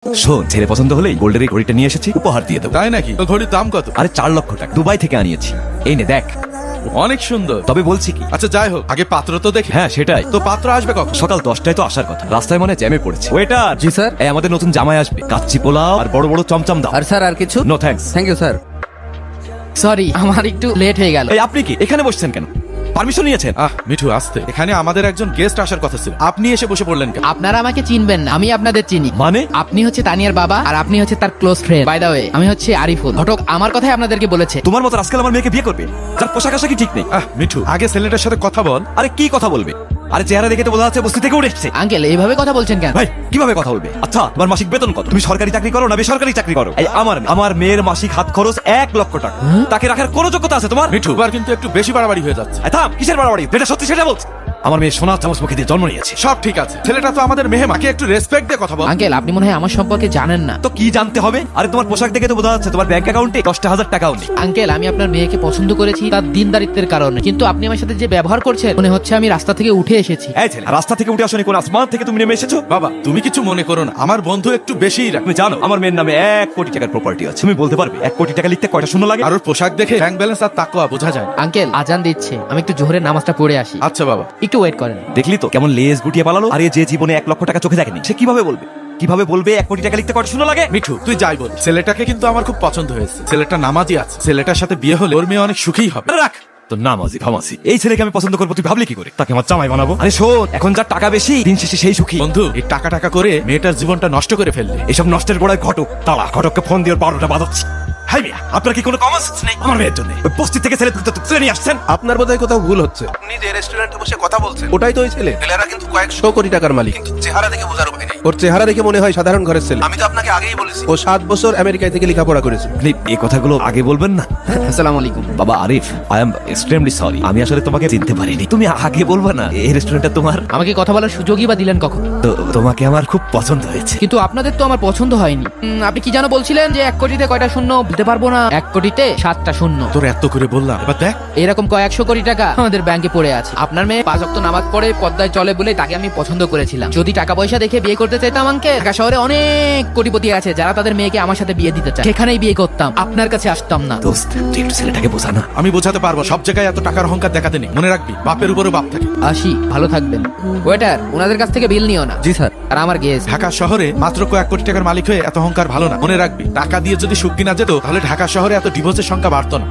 শোন, ছেলে পছন্দ হলেই গোল্ডের এই ঘড়িটা নিয়ে এসেছি, উপহার দিয়ে দেবো। তাই নাকি? তো ঘড়ির দাম কত? আরে 4 লক্ষ টাকা, দুবাই থেকে আনিয়েছি। এই নে দেখ। অনেক সুন্দর। তবে বলছি কি, আচ্ছা যাই হোক, আগে পাত্র তো দেখি। হ্যাঁ সেটাই তো পাত্র আসবে কখন? সকাল 10টায় তো আসার কথা, রাস্তায় মনে জ্যামে পড়েছে। ওয়েটার। জি স্যার। এই আমাদের নতুন জামাই আসবে, কাচ্চি পোলাও আর বড় বড় চমচম দাও। আর স্যার আর কিছু? No thanks. Thank you sir. Sorry, আমার একটু লেট হয়ে গেল। এই আপনি কি এখানে বসছেন কেন? পারমিশন নিয়েছেন? মিঠু আসতে, এখানে আমাদের একজন গেস্ট আসার কথা ছিল, আপনি এসে বসে পড়লেন কেন? আপনারা আমাকে চিনবেন না, আমি আপনাদের চিনি। মানে? আপনি হচ্ছে তানিয়ার বাবা আর আপনি হচ্ছে তার close friend. By the way, আমি হচ্ছে আরিফুল। ঘটক আমার কথাই আপনাদেরকে বলেছে। তোমার মতো আজকাল আমার মেয়েকে বিয়ে করবে, যার পোশাক আশাকই ঠিক নেই। মিঠু, আগে ছেলেটার সাথে কথা বল। আরে কি কথা বলবে? আরে চেহারা দেখে তো বোঝা যাচ্ছে বস্তি থেকে উঠে এসেছে। আঙ্কেল এইভাবে কথা বলছেন কেন? ভাই কিভাবে কথা বলবে? আচ্ছা তোমার মাসিক বেতন কত? তুমি সরকারি চাকরি করো না বেসরকারি চাকরি করো? এই আমার মেয়ের মাসিক হাত খরচ 1 লক্ষ টাকা। তাকে রাখার কোনো যোগ্যতা আছে তোমার? মিঠু, এবার কিন্তু একটু বেশি বাড়াবাড়ি হয়ে যাচ্ছে। এই থাম, কিসের বাড়াবাড়ি? যেটা সত্যি সেটা বলছি। আমার মেয়ে সোনা চামচ মুখে দিয়ে জন্ম নিয়েছে। সব ঠিক আছে, ছেলেটা তো আমাদের মেহমানকে একটু রেসপেক্ট দিয়ে কথা বল। আঙ্কেল আপনি মনে হয় আমার সম্পর্কে জানেন না। তো কি জানতে হবে? আরে তোমার পোশাক দেখে তো বোঝা যাচ্ছে তোমার ব্যাংক অ্যাকাউন্টে 10,000 টাকাও নেই। আঙ্কেল আমি আপনার মেয়েকে পছন্দ করেছি তার দিনদারিত্বের কারণে, কিন্তু আপনি আমার সাথে যে ব্যবহার করছেন মনে হচ্ছে আমি রাস্তা থেকে উঠে এসেছি। এই ছেলে, রাস্তা থেকে উঠে আসনি, কোন আসমান থেকে তুমি নেমে এসেছো? বাবা তুমি কিছু মনে করো না, আমার বন্ধু একটু বেশিই রাখে। তুমি জানো আমার মেয়ের নামে 1 কোটি টাকার প্রপার্টি আছে। তুমি বলতে পারবে 1 কোটি টাকা লিখতে কয়টা শূন্য লাগে? আর ওর পোশাক দেখে ব্যাংক ব্যালেন্স আর তাকওয়া বোঝা যায়। আঙ্কেল আজান দিচ্ছে, আমি একটু জোহরের নামাজটা পড়ে আসি। আচ্ছা বাবা। একটু ওয়েট করেন। দেখলি তো কেমন লেজ গুটিয়ে পালালো? আরে যে জীবনে 1 লক্ষ টাকা চোখে দেখেনি, সে কিভাবে বলবে? কিভাবে বলবে 1 কোটি টাকা লিখতে কয়টা শূন্য লাগে? মিঠু তুই যাই বল, ছেলেটাকে কিন্তু আমার খুব পছন্দ হয়েছে। ছেলেটা নামাজি আছে, ছেলেটার সাথে বিয়ে হলে ওর মেয়ে অনেক সুখী হবে। রাখ তো নামাজি ফামাজি। এই ছেলেকে আমি পছন্দ করবো তুই ভাবলি কি করে? তাকে আমার জামাই বানাবো? আরে শোন, এখন যার টাকা বেশি দিন শেষে সেই সুখী। বন্ধু এই টাকা টাকা করে মেয়েটার জীবনটা নষ্ট করে ফেললে। এসব নষ্টের গোড়ায় ঘটক। তারা ঘটককে ফোন দিয়ে 12টা বাজাচ্ছি। হাই মিয়া, আপনার কি কোনো কমন সেন্স নেই? আমার মেয়ের জন্য ওই বস্তি থেকে ছেলে তুলে নিয়ে আসছেন। আপনার বোধহয় কোথাও ভুল হচ্ছে। আপনি যে রেস্টুরেন্টে বসে কথা বলছেন ওটাই তো ওই ছেলে। ছেলেরা কিন্তু কয়েকশো কোটি টাকার মালিক, কিন্তু চেহারা দেখে বোঝার উপায় নেই। ওর চেহারা দেখে মনে হয় সাধারণ ঘরের ছেলে। আমি তো আপনাকে আগেই বলেছি ও 7 বছর আমেরিকায় থেকে লেখাপড়া করেছে। আপনি এই কথাগুলো আগে বলবেন না? আসসালামু আলাইকুম। বাবা Arif, I am extremely sorry. আমি আসলে তোমাকে চিনতে পারিনি। তুমি আগে বলবা না এই রেস্টুরেন্টটা তোমার? আমাকে কথা বলার সুযোগই বা দিলেন কখন? তো তোমাকে আমার খুব পছন্দ হয়েছে। কিন্তু আপনাদের তো আমার পছন্দ হয়নি। আপনি কি যেন বলছিলেন যে 1 কোটিতে কয়টা শূন্য বলতে পারবো না, 1 কোটিতে 7টা শূন্য। তোর এত করে বললাম, এবার দেখ। এরকম কয়েকশো কোটি টাকা আমাদের ব্যাংকে পড়ে আছে। আপনার মেয়ে 5 ওয়াক্ত নামাজ পড়ে পর্দায় চলে বলে তাকে আমি পছন্দ করেছিলাম। যদি টাকা পয়সা দেখে বিয়ে করতে চাইতাম আঙ্কেল, ঢাকা শহরে অনেক কোটিপতি আছে যারা তাদের মেয়েকে আমার সাথে বিয়ে দিতে চায়, সেখানেই বিয়ে করতাম, আপনার কাছে আসতাম না। দোস্ত তুই একটু ছেলেটাকে বোঝা না। আমি বোঝাতে পারবো, সব জায়গায় এত টাকার অহংকার দেখাতে নেই। মনে রাখবি বাপের উপরে বাপ থাকে। আসি, ভালো থাকবেন। ওয়েটার, ওনাদের কাছ থেকে বিল নিও না। জি স্যার। আর আমার গেস্ট। ঢাকা শহরে মাত্র কয়েক কোটি টাকার মালিক হয়ে এত অহংকার ভালো না। মনে রাখবি টাকা দিয়ে যদি সুখ কিনা যেত তাহলে ঢাকা শহরে এত ডিভোর্সের সংখ্যা বাড়তো না।